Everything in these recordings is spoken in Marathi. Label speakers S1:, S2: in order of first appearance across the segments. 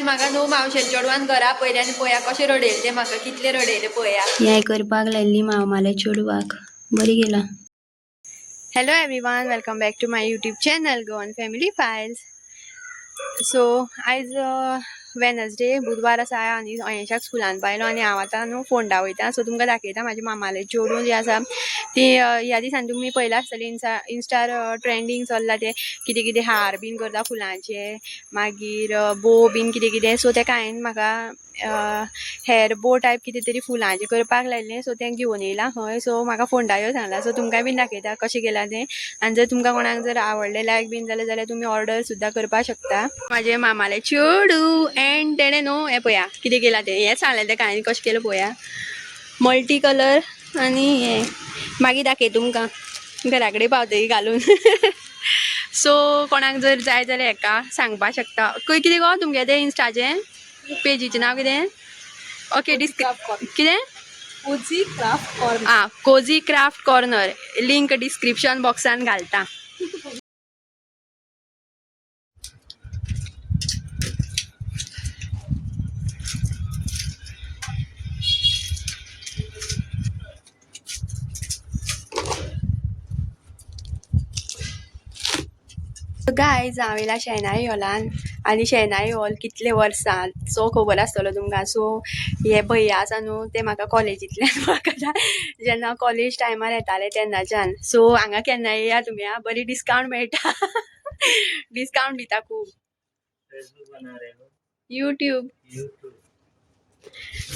S1: म्हाका न्हू मावशेन चेडवान घरा पयले आनी पळया कशें रडयले म्हाका कितले रडयले पळया
S2: हें करपाक लायल्ली मामाले चेडवाक बरी गेला.
S1: Hello everyone, welcome back to my YouTube channel Goan family files. So आयज वेनसडे बुधवार आसा आनी अयशाक स्कुलान पायलो आनी हांव आतां न्हू फोंडा वयता. सो तुमकां दाखयता म्हाजे मामाले चेडूं जें आसा ती ह्या दिसांनी तुमी पयला आसतली इंस्टार ट्रेंडींग चल्ला ते कितें कितें हार बीन करता फुलांचे, मागीर बो बीन कितें कितें. सो तेका हांवें म्हाका हेर बो टायप कितें तरी फुलांचे करपाक लायलें. सो तें घेवन येयलां खंय. सो म्हाका फोंडा यो सांगला. सो तुमकां बीन दाखयता कशें केलां तें. आनी जर तुमकां कोणाक जर आवडले लायक बीन जाल्यार तुमी ऑर्डर सुद्दां करपाक शकता. म्हाजे मामाले चेडूं एंड तेणें न्हू हें पळया कितें केलां तें. हें सांगलें तेका हांवें कशें केलें पळया. मल्टी कलर आनी हें मागीर दाखय तुमकां घरा कडेन पावतकीर घालून. सो कोणाक जर जाय जाल्यार हेका सांगपाक शकता. खंय कितें गो तुमगे तें इंस्टाचें पेजीचें नांव कितें? ओके कितें cozy craft corner. Cozy craft corner. Link description बॉक्सान घालता. गायज हांव येयला शेनाई हॉलान आनी शेनाई हॉल कितले वर्सांचो खबर आसतलो तुमकां. सो हे भैया आसा न्हू ते म्हाका कॉलेजींतल्यान वळखता जेन्ना हांव कॉलेज टायमार येतालें तेन्नाच्यान. सो हांगा केन्ना येया तुमी आं, बरी डिस्कावंट मेळटा. डिस्कावंट दिता खूब. यूट्यूब.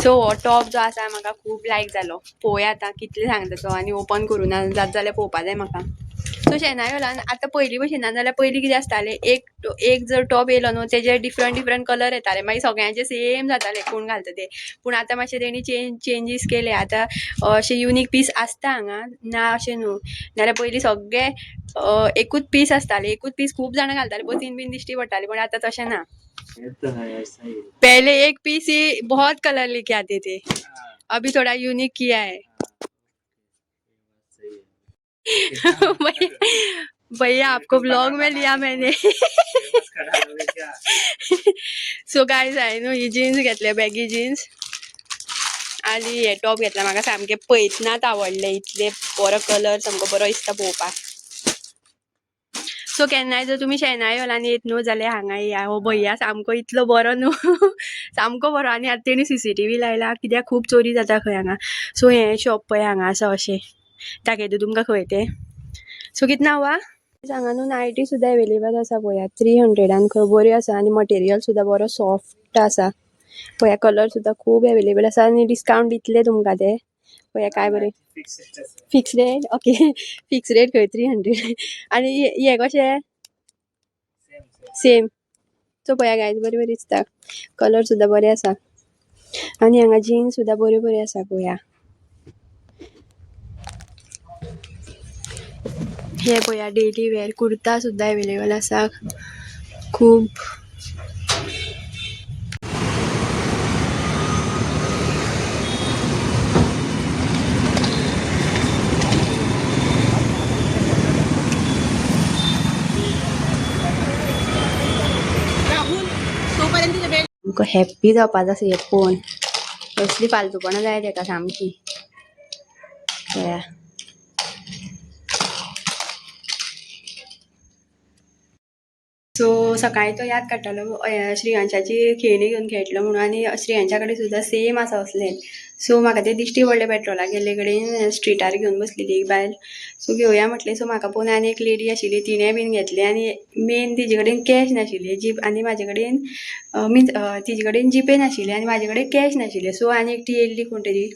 S1: सो हो टॉप जो आसा म्हाका खूब लायक जालो. पळोवया आतां कितले सांगता तो आनी ओपन करुना जात जाल्यार पळोवपा जाय म्हाका. सो शेनाई हॉलान आतां पयलीं भशेन ना जाल्यार पयलीं कितें आसतालें एक जर टॉप येयलो न्हू तेजे डिफरंट कलर येताले मागीर सगळ्यांचे सेम जाताले कोण घालता ते. पूण आतां मातशें तेणी चेंजीस केले. आतां अशे युनीक पीस आसता हांगा ना अशें न्हू. नाल्यार पयलीं सगळे एकूच पीस आसताले. एकूच पीस खूब जाणां घालताले बसीन बीन दिश्टी पडटाले. पूण आतां तशें ना. पहले एक पीस ही बहुत कलर लेके आते थे, अभी थोड़ा यूनिक किया है. भैया आपको ब्लॉग में लिया मैंने. सो गाइस हांवें न्हू ही जीन्स घेतले, बॅगी जीन्स आनी हे टॉप घेतला. म्हाका सामकें पळयतनाच आवडले. इतले बरो कलर सामको बरो दिसता पळोवपाक. सो केन्नाय जर तुमी शेनाई हॉलान येत न्हू जाल्यार हांगा या. हो भैया सामको इतलो बरो न्हू सामको बरो. आनी आतां तेणी CCTV लायला कित्याक खूब चोरी जाता खंय हांगा. सो हें शॉप पळय हांगा आसा अशें दाखयता तुमकां खंय तें. सो कितें नांव हांगा न्हू नायटी सुद्दां एवेलेबल आसा पळया 300 खंय बऱ्यो आसा आनी मटेरियल सुद्दां बरो सॉफ्ट आसा पळया. कलर सुद्दां खूब एवेलेबल आसा आनी डिस्कावंट दितले तुमकां ते पळया. काय बरें fix rate. Okay fix rate खंय 300 आनी हे कशें सेम. सो पळया गायज बरें बरें दिसता. कलर सुद्दां बरें आसा आनी हांगा जीन्स सुद्दां बऱ्यो बऱ्यो आसा पळया. हे पळया डेली वेअर कुर्ता सुद्दां एवेलेबल आसा खूब. आमकां हॅप्पी जावपा जाय हे पळोवन. कसली फालतूपणां जाय तेका सामकी पळया. सो सकाळी तो याद काडटालो श्रेयांशाची खेळणी घेवन खेळटलो म्हणून आनी श्रेयांशा कडेन सुद्दां सेम आसा असलें. सो म्हाका तें दिश्टी पडलें पेट्रोलाक गेल्ले कडेन स्ट्रीटार घेवन बसलेली एक बायल. सो घेवया म्हटलें. सो म्हाका पळोवन आनी एक लेडी आशिल्ली तिणें बीन घेतलें आनी मेन तिजे कडेन कॅश नाशिल्ली जीप आनी म्हाजे कडेन मीन्स तिजे कडेन जीपे नाशिल्ले आनी म्हाजे कडेन कॅश नाशिल्ले. सो आनी एकटी येयल्ली कोण तरी.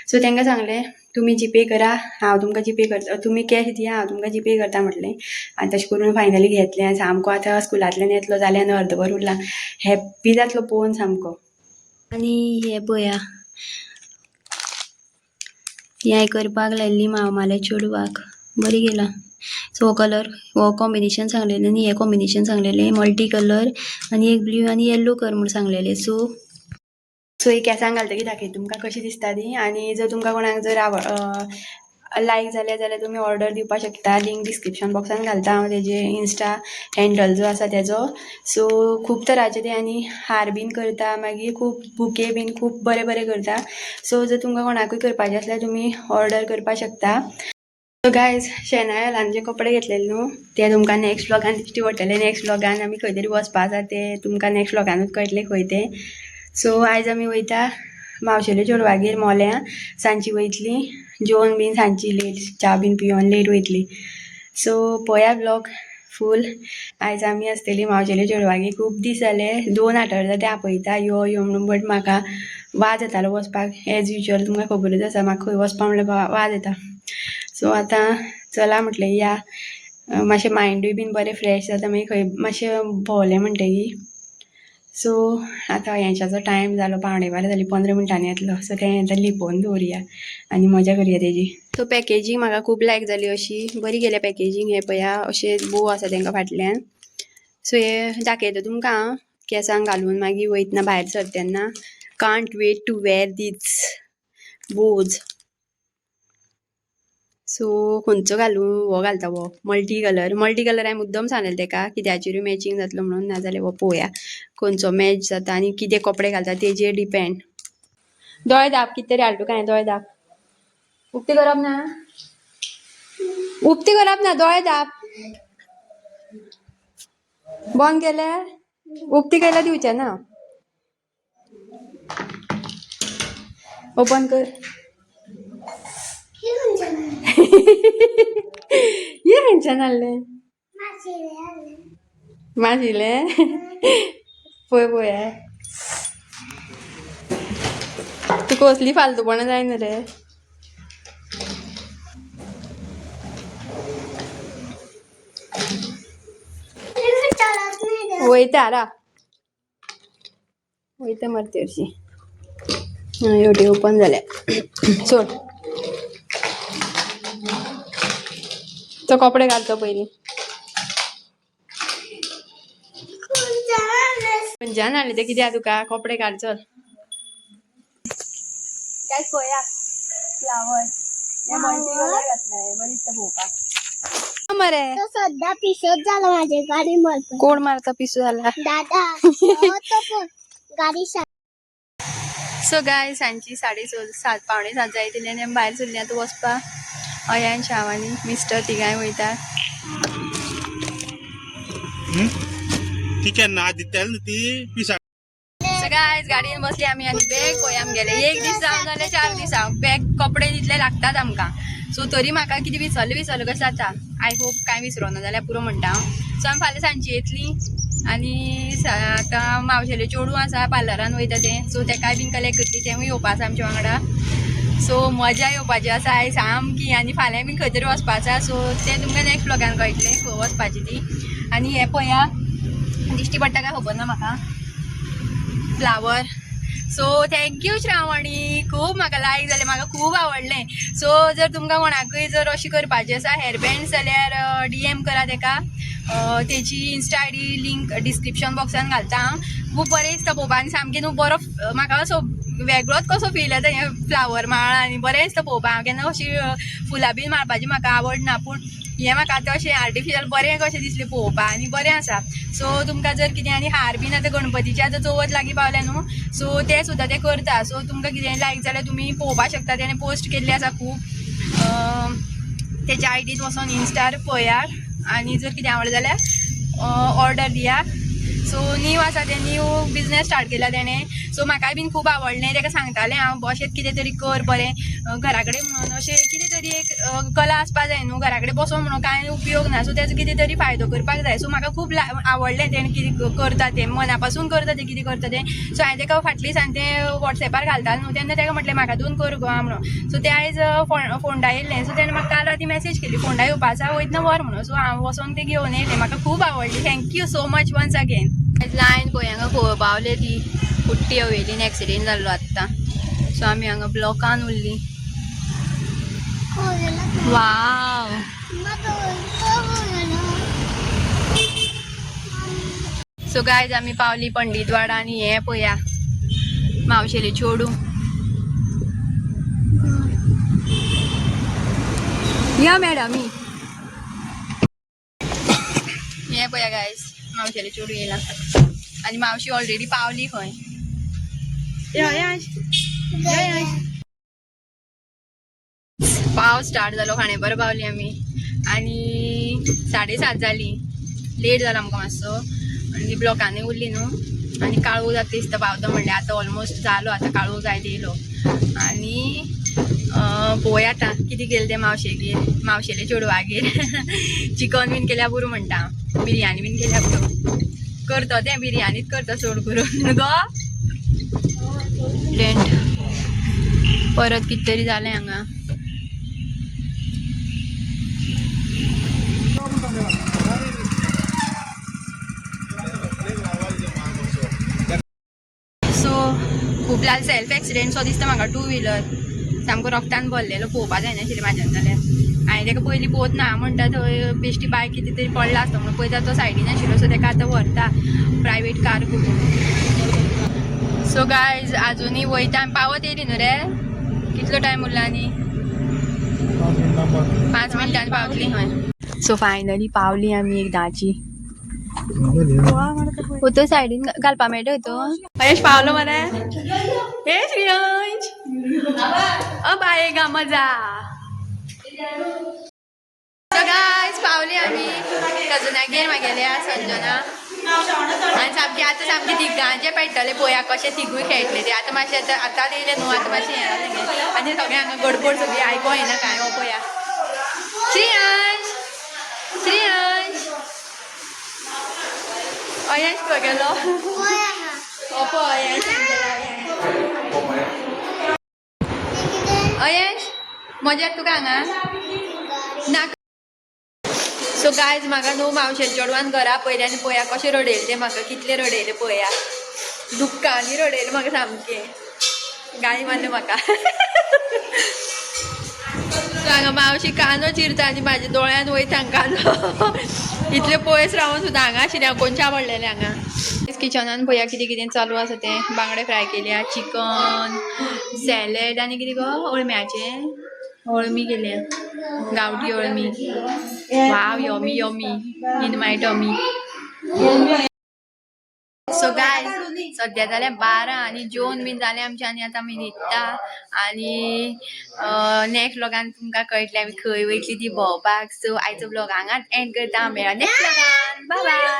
S1: सो तांकां सांगलें तुमी जीपे करा हांव तुमकां जीपे करता, तुमी कॅश दिया हांव तुमकां जीपे करता म्हटलें. आनी तशें करून फायनली घेतलें आनी सामको आतां स्कुलांतल्यान येतलो जाल्यार आनी अर्दवर उरलां. हॅप्पी जातलो पळोवन सामको.
S2: आनी हे पळया हें करपाक लायल्ली मामाले चेडवाक बरी गेला. सो हो कलर हो कॉम्बिनेशन सांगलेलें आनी हें कॉम्बिनेशन सांगलेलें मल्टी कलर आनी एक ब्लू आनी येल्लो कर म्हूण सांगलेलें. सो ही केंसांक घालतकीर दाखयता तुमकां कशी दिसता ती. आनी जर तुमकां कोणाक जर
S1: लायक जाल्यार तुमी ऑर्डर दिवपाक शकता. लिंक डिस्क्रिप्शन बॉक्सान घालता हांव तेजे इंस्टा हँडल जो आसा तेजो. सो खूब तरांचे ते आनी हार बीन करता, मागीर खूब बुके बीन खूब बरे बरे करता. सो जर तुमकां कोणाकूय करपाचें आसल्यार तुमी ऑर्डर करपाक शकता. सो गायज शेनायलान जे कपडे घेतलेले न्हू ते तुमकां नेक्स्ट व्लॉगान दिश्टी पडटले. नेक्स्ट व्लॉगान आमी खंय तरी वचपा आसा ते तुमकां नेक्स्ट व्लॉगानूच कळटले खंय ते. सो आयज आमी वयता मावशेल्या चेडवागेर मोल्या. सांजची वयतली जेवण बीन सांजची लेट च्या बीन पिवन लेट वयतली. सो पळया व्लॉग फूल. आयज आमी आसतली मावशेल्या चेडवागेर. खूब दीस जाले, 2 आठवडे ते आपयता यो यो म्हणून, बट म्हाका वाज येतालो वचपाक. एज युजल तुमकां खबरूच आसा म्हाका खंय वचपा म्हणल्यार वाज येता. सो आतां चला म्हटलें या, मातशें मायंडूय बीन बरें फ्रेश जाता, मागीर खंय मातशें भोंवलें म्हणटगीर. सो आतां हेंच्याचो टायम जालो 11:15 जाली, 15 मिनटांनी येतलो. सो तें आतां लिपोवन दवरया आनी मजा करया तेजी. सो पॅकेजींग म्हाका खूब लायक जाली अशी, बरी गेल्या पॅकेजींग. हे पळया अशें बो आसा तेंकां फाटल्यान. सो हे दाखयता तुमकां हांव केंसांक घालून मागीर वयतना भायर सर तेन्ना. Can't wait to wear these bows. So खंयचो घालूं? हो घालता वो मल्टी कलर हांवें मुद्दम सांगलें तेका कित्याचेरूय मॅचींग जातलो म्हणून. नाजाल्यार हो पळोवया खंयचो मॅच जाता आनी कितें कपडे घालता तेजेर डिपेंड. दोळे धाप कितें तरी हाडटू काय दोळे धाप. उक्ती करप ना, उक्ती करप ना, दोळे धाप. बंद केले उक्ती केल्यार दिवचें ना. ओपन कर. ये खंयच्यान हाडलें? माशिल्लें पळय पळय तू कसली फालतूपणां जायना रे. वयता रा वयता मरे तेरशी. एवढी ओपन जाल्या. सोड तो कपडे घालतो पयलीं. खंयच्यान हाडलें तें कित्याक तुका? कपडे घाल चल. काय पळया फ्लावर हे मल्टी कलर घातलाय, बरी दिसता पळोवपाक मरे.
S3: तो सध्या पिसोच झाला माझे गाडी मारतो.
S1: कोण मारता पिसू झाला?
S3: दादा हो तो पण गाडी
S1: सो गाय सांजची 7:30 7:45 जायतली आनी आमी भायर सरली आतां वचपा. अयान शावानी मिस्टर तिगाय वयता.
S4: ती केन्ना आदित्याल ती पिसा.
S1: सो गायज गाडयेन बसली आमी आनी बॅग पळय आमगेलें. एक दीस जावन जाल्यार 4 दीस बॅग कपडे तितले लागतात आमकां. सो तरी म्हाका कितें विसरलें कशें जाता. आय होप कांय विसरोना जाल्यार पुरो म्हणटा हांव. सो आमी फाल्यां सांजची येतली आनी आतां मावशेलें चेडूं आसा पार्लरान वयता तें. सो तेकाय बीन कलेक्ट करतली, तेंवूय येवपा आसा आमच्या वांगडा. सो मजा येवपाची आसा आयज सामकी. आनी फाल्यां बीन खंय तरी वचपा आसा. सो तें तुमकां नेक्स्ट व्लॉगान कळटलें खंय वचपाची ती. आनी हें पळया दिश्टी पडटा काय खबर ना म्हाका फ्लावर. सो थँक्यू श्रावणी, खूब म्हाका लायक जालें, म्हाका खूब आवडलें. सो जर तुमकां कोणाकूय जर अशी करपाची आसा हेअर बँड जाल्यार DM करा तेका. तेची इंस्टा ID लिंक डिस्क्रिप्शन बॉक्सान घालता हांव. खूब बरें दिसता पळोवपाक आनी सामकें न्हू बरो म्हाका असो वेगळोच कसो फील येता हें फ्लावर माळ आनी बरें दिसता पळोवपाक. हांव केन्ना अशी फुलां बीन माळपाची म्हाका आवड ना, पूण हें म्हाका आतां अशें आर्टिफिशियल बरें कशें दिसलें पळोवपाक आनी बरें आसा. सो तुमकां जर कितें आनी हार बीन आतां गणपतीचे आतां चवथ लागीं पावल्या न्हू. सो ते सुद्दां ते करता. सो तुमकां कितें लायक जाल्यार तुमी पळोवपाक शकता. तेणें पोस्ट केल्ली आसा खूब. तेच्या आयडीर वचोन इंस्टार पळयात आनी जर कितें आवडलें जाल्यार ऑर्डर दियात. सो नीव आसा तें नीव बिजनेस स्टार्ट केला तेणें. सो म्हाकाय बीन खूब आवडलें. तेका सांगतालें हांव अशेंच कितें तरी कर बरें घरा कडेन म्हणून. अशें कितें तरी एक कला आसपा जाय न्हू. घरा कडेन बसोन म्हणून कांय उपयोग ना. सो तेजो कितें तरी फायदो करपाक जाय. सो म्हाका खूब आवडलें तेणें कितें करता तें, मना पासून करता तें कितें करता तें. सो हांवें तेका फाटली सांज तें वॉट्सॅपार घालतालें न्हू तेन्ना तेका म्हटलें म्हाका दोन कर गो म्हणून. सो तें आयज फोंडा येयल्लें. सो तेणें म्हाका काल राती मॅसेज केली फोंडा येवपा आसा वयतना व्हर म्हणून. सो हांव वचोन तें घेवन येयलें. म्हाका खूब आवडली. Thank you so much once again. लायन पळय हांगा खंय पावले ती कुट्टी हवेलीन एक्सिडेंट जाल्लो आत्तां. सो आमी हांगा ब्लॉकान उरलीं. वाव सो गायज आमी पावली पंडितवाडा आनी हें पळया मावशेलें चेडूं. या मॅडम हे पळया गायस मावशेले चेडू येयला आणि मावशी ऑलरेडी पावली खंय पावस स्टार्ट जालो खांडेपार पावली आमी आणि 7:30 जाली लेट जाला आमकां मातसो आणि ब्लॉकांनी उरली न्हू आणि काळू जाता दिसता पावता म्हणल्यार आतां ऑलमोस्ट जालो आतां काळू जायत येयलो आणि पळोवया आतां कितें केलें तें मावशेगेर मावशेले चेडवागेर चिकन बीन केल्या पुरो म्हणटा बिरयानी बीन केल्या पुरो करता तें बिरयानीच करता चड करून गो रेंट परत कितें तरी जालें हांगा सो खूब जाल सेल्फ एक्सिडेंट सो दिसता म्हाका 2 व्हिलर सामको रक्तान भरलेलो पळोवपा जायनाशिल्लें म्हाज्यान जाल्यार हांवें ताका पयलीं पळोवत ना म्हणटा थंय बेश्टी बायक कितें तरी पडला आसता म्हणून पळयता तो सायडीन आशिल्लो सो ताका आतां व्हरता प्रायवेट कार करून सो गायज आजुनी वयता आमी पावत येयली न्हू रे कितलो टायम उरला आनी 5 मिनटांनी पावतली खंय सो फायनली पावली आमी एक दाची तो सायडीन घालपा मेळटा तो महेश पावलो मरे हे श्रेयांश बाय गा मजा गायज पावली आमी कजनागेर म्हागेल्या संजना आनी सामकी आतां सामकी तिगांचे पेट्टले पळया कशे तिगूय खेळटले ते आतां मातशें आतां येयले न्हू आतां मातशें हें जालें आनी सगळें हांगा गडबड सगळी आयको येना काय हो पळया श्रेयांश श्रेयांश अयंश खंय गेलो हो पळय अयंश मजा तुका हांगा ना सो गायज म्हाका न्हू मावशेच्या चेडवान घरा पयलें आनी पळया कशें रडयलें तें म्हाका कितलें रडयलें पळया दुख्खांनी रडयलें म्हाका सामकें गाळी मारल्यो म्हाका हांगा मावशी कांदो चिरता आनी म्हाज्या दोळ्यान वयता कांदो इतले पयस रावन सुद्दां हांगा आशिल्लें हांव कोणच्या आवडलेलें हांगा किचनान पळया कितें कितें चालू आसा तें बांगडे फ्राय केल्या चिकन सॅलेड आनी कितें गो अळम्याचें अळमी केल्या गांवठी अळमी wow yummy yummy in my tummy so guy सद्या जाल्यार 12 आनी जेवण बीन जालें आमचें आनी आतां आमी न्हिदता आनी नेक्स्ट व्लॉगान तुमकां कळटलें आमी खंय वयतली ती भोंवपाक सो आयचो व्लॉग हांगाच एंड करता मेळ्या नेक्स्ट व्लॉगान बाय बाय